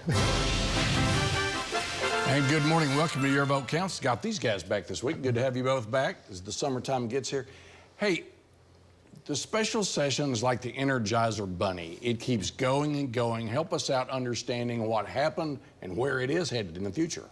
And good morning. Welcome to Your Vote Counts. Got these guys back this week. Good to have you both back as the summertime gets here. Hey, the special session is like the Energizer Bunny. It keeps going and going. Help us out understanding what happened and where it is headed in the future.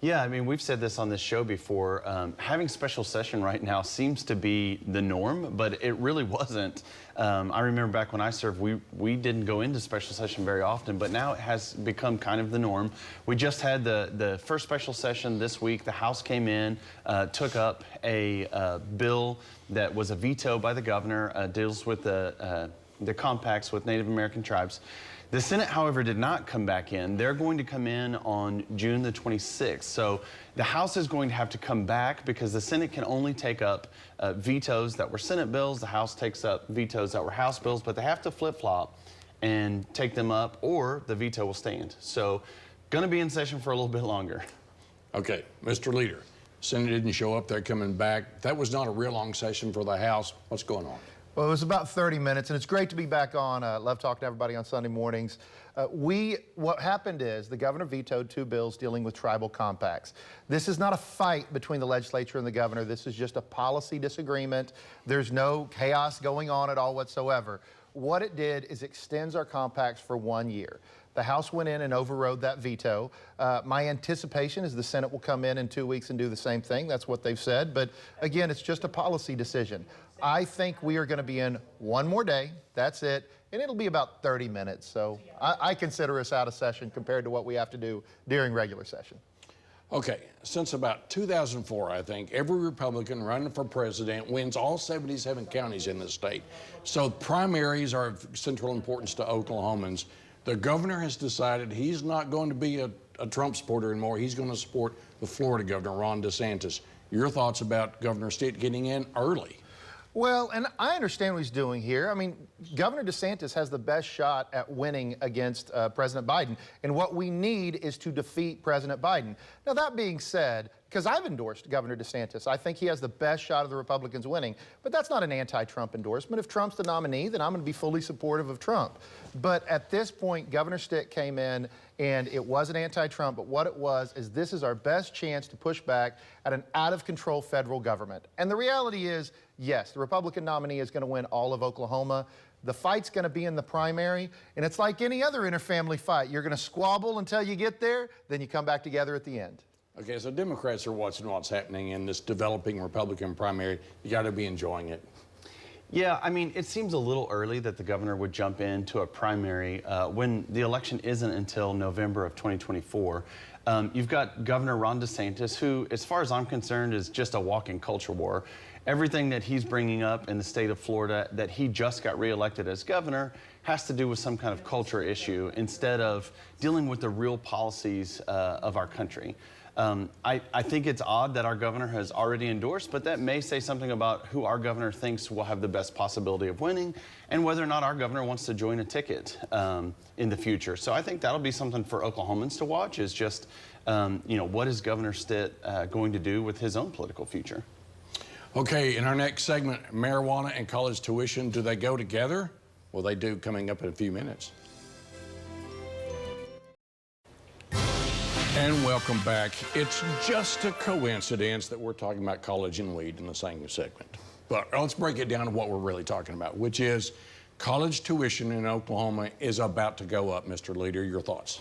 Yeah, I mean, we've said this on this show before. Having special session right now seems to be the norm, but it really wasn't. I remember back when I served, we didn't go into special session very often, but now it has become kind of the norm. We just had the first special session this week. The House came in, took up a bill that was a veto by the governor, deals with the compacts with Native American tribes. The Senate, however, did not come back in. They're going to come in on June the 26th. So the House is going to have to come back because the Senate can only take up vetoes that were Senate bills. The House takes up vetoes that were House bills, but they have to flip-flop and take them up or the veto will stand. So going to be in session for a little bit longer. Okay, Mr. Leader, Senate didn't show up. They're coming back. That was not a real long session for the House. What's going on? Well, it was about 30 minutes, and it's great to be back on. Love talking to everybody on Sunday mornings. What happened is the governor vetoed 2 bills dealing with tribal compacts. This is not a fight between the legislature and the governor. This is just a policy disagreement. There's no chaos going on at all whatsoever. What it did is extends our compacts for 1 year. The House went in and overrode that veto. My anticipation is the Senate will come in 2 weeks and do the same thing. That's what they've said. But again, it's just a policy decision. I think we are going to be in 1 more day. That's it. And it'll be about 30 minutes. So I consider us out of session compared to what we have to do during regular session. Okay, since about 2004, I think, every Republican running for president wins all 77 counties in the state. So primaries are of central importance to Oklahomans. The governor has decided he's not going to be a Trump supporter anymore. He's going to support the Florida governor, Ron DeSantis. Your thoughts about Governor Stitt getting in early? Well, and I understand what he's doing here. I mean, Governor DeSantis has the best shot at winning against President Biden. And what we need is to defeat President Biden. Now, that being said, because I've endorsed Governor DeSantis, I think he has the best shot of the Republicans winning. But that's not an anti-Trump endorsement. If Trump's the nominee, then I'm going to be fully supportive of Trump. But at this point, Governor Stitt came in, and it wasn't anti-Trump, but what it was is this is our best chance to push back at an out-of-control federal government. And the reality is, yes, the Republican nominee is going to win all of Oklahoma. The fight's going to be in the primary, and it's like any other interfamily fight. You're going to squabble until you get there, then you come back together at the end. Okay, so Democrats are watching what's happening in this developing Republican primary. You got to be enjoying it. Yeah, I mean, it seems a little early that the governor would jump into a primary when the election isn't until November of 2024. You've got Governor Ron DeSantis, who, as far as I'm concerned, is just a walking culture war. Everything that he's bringing up in the state of Florida that he just got reelected as governor has to do with some kind of culture issue instead of dealing with the real policies of our country. I think it's odd that our governor has already endorsed, but that may say something about who our governor thinks will have the best possibility of winning and whether or not our governor wants to join a ticket in the future. So I think that'll be something for Oklahomans to watch is just, you know, what is Governor Stitt going to do with his own political future? Okay, in our next segment, marijuana and college tuition, do they go together? Well, they do, coming up in a few minutes. And welcome back. It's just a coincidence that we're talking about college and weed in the same segment. But let's break it down to what we're really talking about, which is college tuition in Oklahoma is about to go up. Mr. Leader, your thoughts?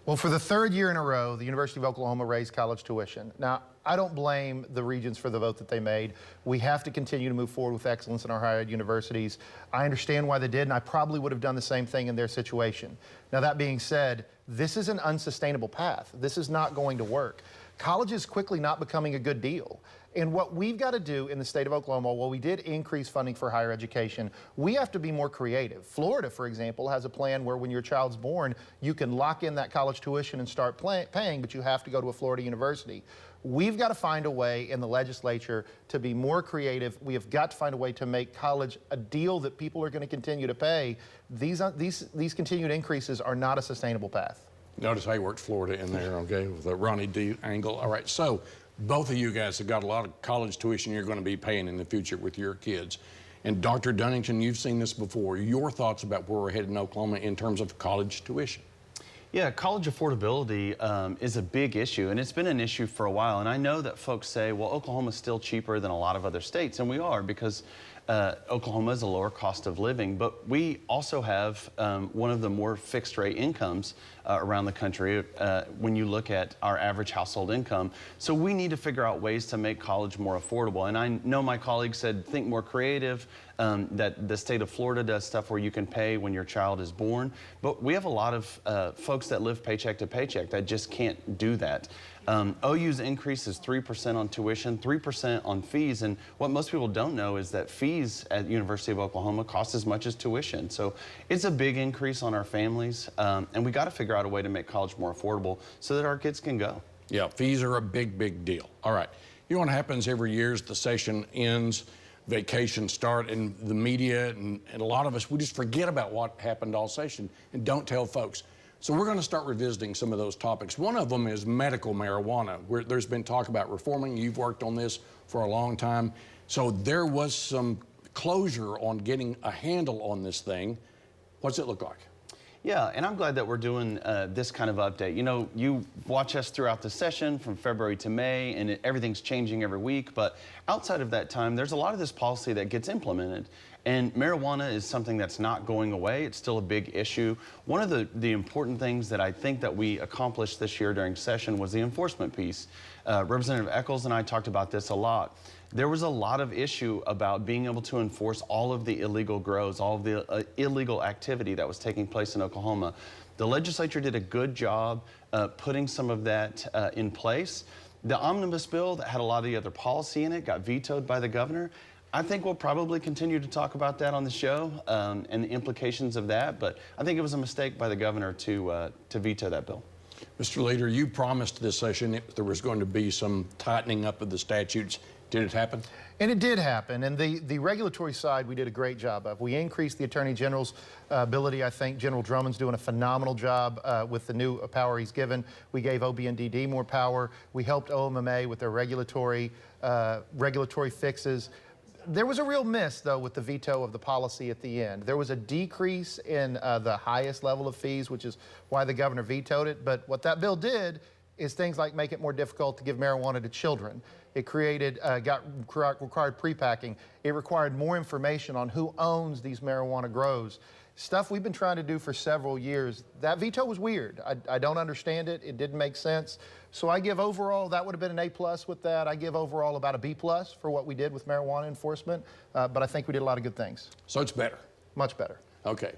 Well, for the 3rd year in a row, the University of Oklahoma raised college tuition. Now, I don't blame the regents for the vote that they made. We have to continue to move forward with excellence in our higher ed universities. I understand why they did, and I probably would have done the same thing in their situation. Now, that being said, this is an unsustainable path. This is not going to work. College is quickly not becoming a good deal. And what we've got to do in the state of Oklahoma, while we did increase funding for higher education, we have to be more creative. Florida, for example, has a plan where when your child's born, you can lock in that college tuition and start paying, but you have to go to a Florida university. We've got to find a way in the legislature to be more creative. We have got to find a way to make college a deal that people are going to continue to pay. These continued increases are not a sustainable path. Notice how he worked Florida in there, okay, with the Ronnie D angle. All right, so both of you guys have got a lot of college tuition you're going to be paying in the future with your kids. And Dr. Dunnington, you've seen this before. Your thoughts about where we're headed in Oklahoma in terms of college tuition? Yeah, college affordability is a big issue, and it's been an issue for a while. And I know that folks say, well, Oklahoma's still cheaper than a lot of other states, and we are, because Oklahoma is a lower cost of living, but we also have one of the more fixed rate incomes around the country when you look at our average household income. So we need to figure out ways to make college more affordable. And I know my colleagues said think more creative, that the state of Florida does stuff where you can pay when your child is born, but we have a lot of folks that live paycheck to paycheck that just can't do that. OU's increase is 3% on tuition, 3% on fees, and what most people don't know is that fees at University of Oklahoma cost as much as tuition. So it's a big increase on our families, and we got to figure out a way to make college more affordable so that our kids can go. Yeah, fees are a big, big deal. All right, you know what happens every year is the session ends, vacations start, and the media and a lot of us, we just forget about what happened all session and don't tell folks. So we're going to start revisiting some of those topics. One of them is medical marijuana, where there's been talk about reforming. You've worked on this for a long time. So there was some closure on getting a handle on this thing. What's it look like? Yeah, and I'm glad that we're doing this kind of update. You know, you watch us throughout the session from February to May, and everything's changing every week. But outside of that time, there's a lot of this policy that gets implemented. And marijuana is something that's not going away. It's still a big issue. One of the important things that I think that we accomplished this year during session was the enforcement piece. Representative Echols and I talked about this a lot. There was a lot of issue about being able to enforce all of the illegal grows, all of the illegal activity that was taking place in Oklahoma. The legislature did a good job putting some of that in place. The omnibus bill that had a lot of the other policy in it got vetoed by the governor. I think we'll probably continue to talk about that on the show and the implications of that, but I think it was a mistake by the governor to veto that bill. Mr. Leader, you promised this session there was going to be some tightening up of the statutes. Did it happen? And it did happen. And the regulatory side we did a great job of. We increased the Attorney General's ability. I think General Drummond's doing a phenomenal job with the new power he's given. We gave OB&DD more power. We helped OMMA with their regulatory fixes. There was a real miss, though, with the veto of the policy at the end. There was a decrease in the highest level of fees, which is why the governor vetoed it. But what that bill did is things like make it more difficult to give marijuana to children. It required pre-packing. It required more information on who owns these marijuana grows. Stuff we've been trying to do for several years. That veto was weird. I don't understand it. It didn't make sense. So I give overall, that would have been an A+ with that. I give overall about a B+ for what we did with marijuana enforcement. But I think we did a lot of good things. So it's better? Much better. Okay.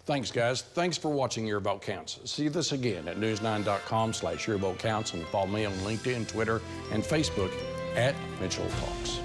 Thanks, guys. Thanks for watching Your Vote Counts. See this again at news9.com/YourVoteCounts, and follow me on LinkedIn, Twitter, and Facebook at Mitchell Talks.